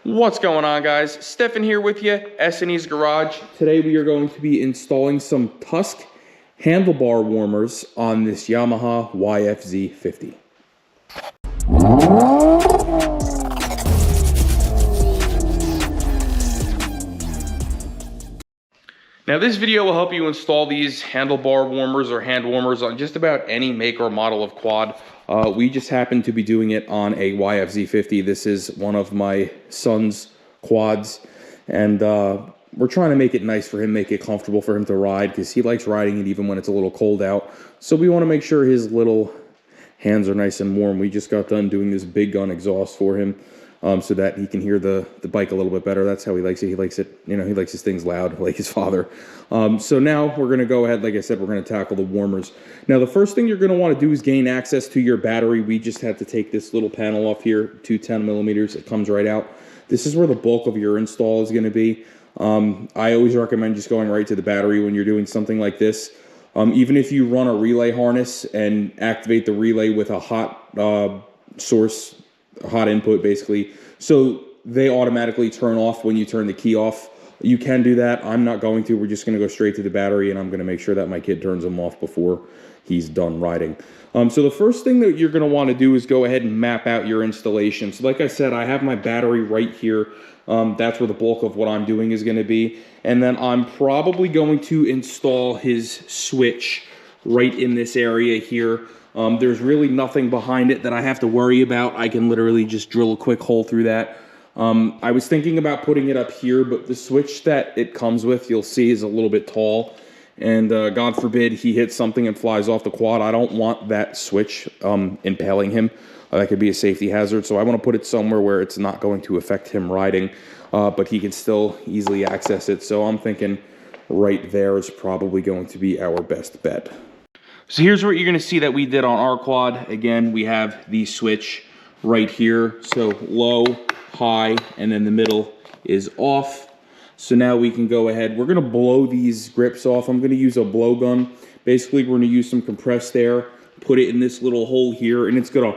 What's going on, guys? Stefan here with you, S&E's Garage. Today we are going to be installing some Tusk handlebar warmers on this Yahama YFZ50. Now this video will help you install these handlebar warmers or hand warmers on just about any make or model of quad. We just happen to be doing it on a YFZ50. This is one of my son's quads, and we're trying to make it nice for him, make it comfortable for him to ride, because he likes riding it even when it's a little cold out. So we want to make sure his little hands are nice and warm. We just got done doing this big gun exhaust for him, so that he can hear the bike a little bit better. That's how he likes it. He likes it, you know, he likes his things loud, like his father. So now we're going to go ahead, like I said, we're going to tackle the warmers. Now, the first thing you're going to want to do is gain access to your battery. We just had to take this little panel off here, 210 millimeters. It comes right out. This is where the bulk of your install is going to be. I always recommend just going right to the battery when you're doing something like this. Even if you run a relay harness and activate the relay with a hot source, a hot input basically, so they automatically turn off when you turn the key off. You can do that. I'm not going to. We're just going to go straight to the battery, and I'm going to make sure that my kid turns them off before he's done riding. So the first thing that you're going to want to do is go ahead and map out your installation. So like I said, I have my battery right here. That's where the bulk of what I'm doing is going to be. And then I'm probably going to install his switch right in this area here. There's really nothing behind it that I have to worry about. I can literally just drill a quick hole through that. I was thinking about putting it up here, but the switch that it comes with, you'll see, is a little bit tall. And God forbid he hits something and flies off the quad. I don't want that switch impaling him. That could be a safety hazard. So I want to put it somewhere where it's not going to affect him riding, but he can still easily access it. So I'm thinking right there is probably going to be our best bet. So here's what you're going to see that we did on our quad. Again, we have the switch right here. So low, high, and then the middle is off. So now we can go ahead. We're going to blow these grips off. I'm going to use a blowgun. Basically, we're going to use some compressed air, put it in this little hole here, and it's going to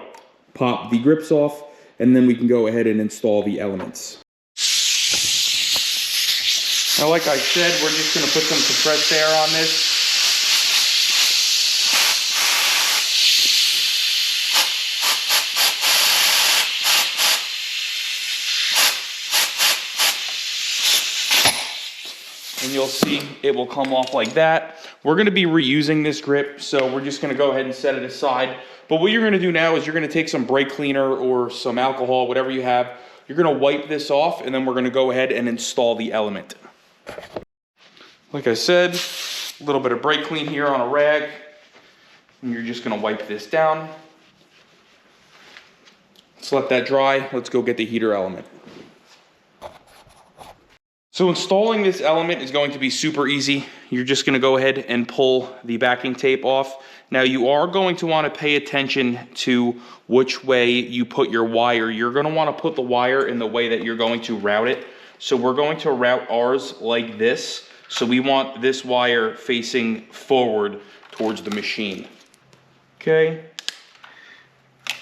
pop the grips off, and then we can go ahead and install the elements. Now, like I said, we're just going to put some compressed air on this. And you'll see it will come off like that. We're going to be reusing this grip, so we're just going to go ahead and set it aside. But what you're going to do now is you're going to take some brake cleaner or some alcohol, whatever you have. You're going to wipe this off, and then we're going to go ahead and install the element. Like I said, a little bit of brake clean here on a rag, and you're just going to wipe this down. Let's let that dry. Let's go get the heater element. So installing this element is going to be super easy. You're just going to go ahead and pull the backing tape off. Now you are going to want to pay attention to which way you put your wire. You're going to want to put the wire in the way that you're going to route it. So we're going to route ours like this. So we want this wire facing forward towards the machine. Okay.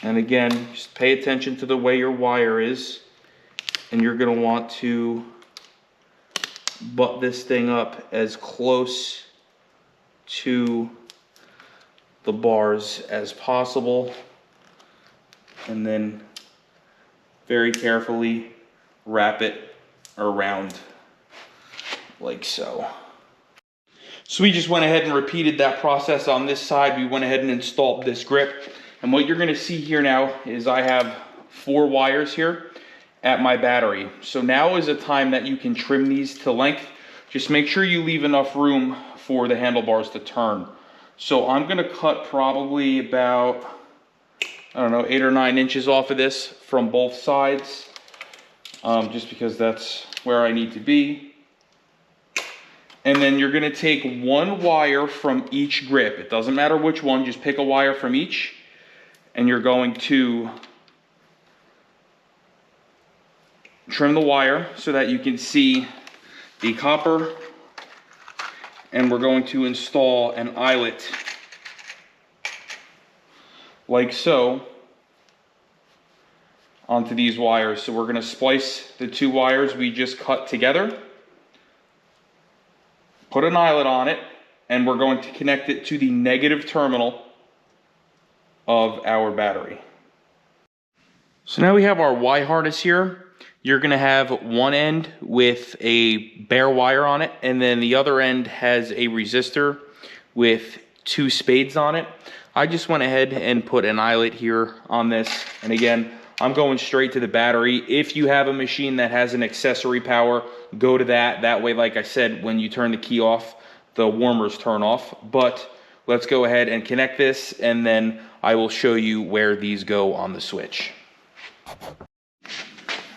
And again, just pay attention to the way your wire is. And you're going to want to butt this thing up as close to the bars as possible, and then very carefully wrap it around like so. So we just went ahead and repeated that process on this side. We went ahead and installed this grip, and what you're going to see here now is I have 4 wires here at my battery. So now is a time that you can trim these to length. Just make sure you leave enough room for the handlebars to turn. So I'm going to cut probably about, I don't know, 8 or 9 inches off of this from both sides, just because that's where I need to be. And then you're going to take 1 wire from each grip. It doesn't matter which one, just pick a wire from each, and you're going to trim the wire so that you can see the copper, and we're going to install an eyelet like so onto these wires. So we're going to splice the two wires we just cut together, put an eyelet on it, and we're going to connect it to the negative terminal of our battery. So now we have our Y harness here. You're going to have one end with a bare wire on it, and then the other end has a resistor with two spades on it. I just went ahead and put an eyelet here on this, and again, I'm going straight to the battery. If you have a machine that has an accessory power, go to that. That way, like I said, when you turn the key off, the warmers turn off. But let's go ahead and connect this, and then I will show you where these go on the switch.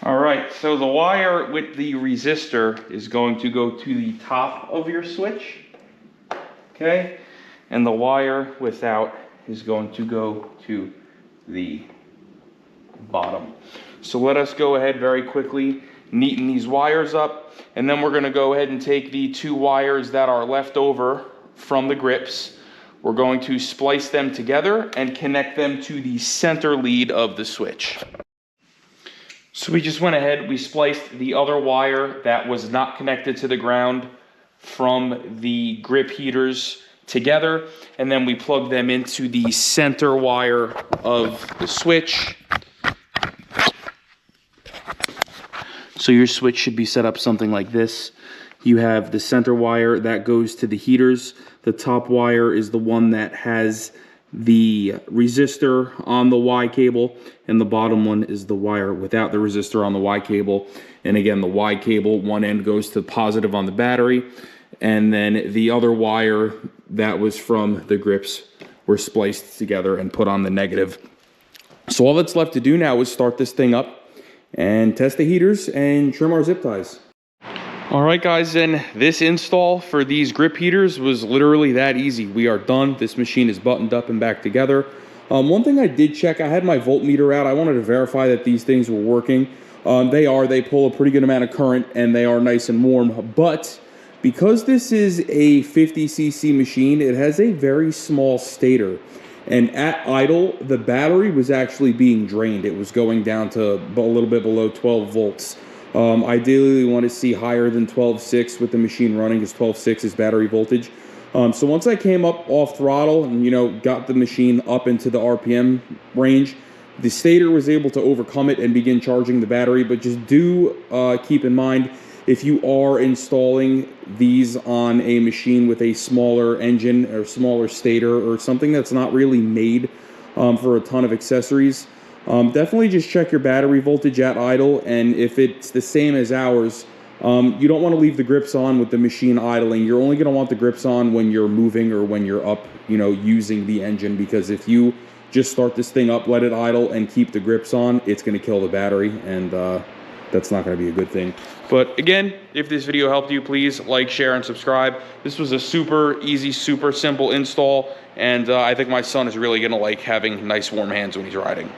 All right, so the wire with the resistor is going to go to the top of your switch, okay? And the wire without is going to go to the bottom. So let us go ahead very quickly, neaten these wires up, and then we're gonna go ahead and take the two wires that are left over from the grips. We're going to splice them together and connect them to the center lead of the switch. So we just went ahead, we spliced the other wire that was not connected to the ground from the grip heaters together, and then we plugged them into the center wire of the switch. So your switch should be set up something like this. You have the center wire that goes to the heaters. The top wire is the one that has the resistor on the Y cable, and the bottom one is the wire without the resistor on the Y cable. And again, the Y cable, one end goes to positive on the battery, and then the other wire that was from the grips were spliced together and put on the negative. So all that's left to do now is start this thing up and test the heaters and trim our zip ties. All right, guys, and this install for these grip heaters was literally that easy. We are done. This machine is buttoned up and back together. One thing I did check, I had my voltmeter out. I wanted to verify that these things were working. They pull a pretty good amount of current, and they are nice and warm. But because this is a 50cc machine, it has a very small stator. And at idle, the battery was actually being drained. It was going down to a little bit below 12 volts. Ideally, we want to see higher than 12.6 with the machine running, because 12.6 is battery voltage. So once I came up off throttle and, got the machine up into the RPM range, the stator was able to overcome it and begin charging the battery. But just do keep in mind, if you are installing these on a machine with a smaller engine or smaller stator or something that's not really made for a ton of accessories, definitely just check your battery voltage at idle, and if it's the same as ours, you don't want to leave the grips on with the machine idling. You're only going to want the grips on when you're moving or when you're up, using the engine, because if you just start this thing up, let it idle, and keep the grips on, it's going to kill the battery, and that's not going to be a good thing. But again, if this video helped you, please like, share, and subscribe. This was a super easy, super simple install, and I think my son is really going to like having nice warm hands when he's riding.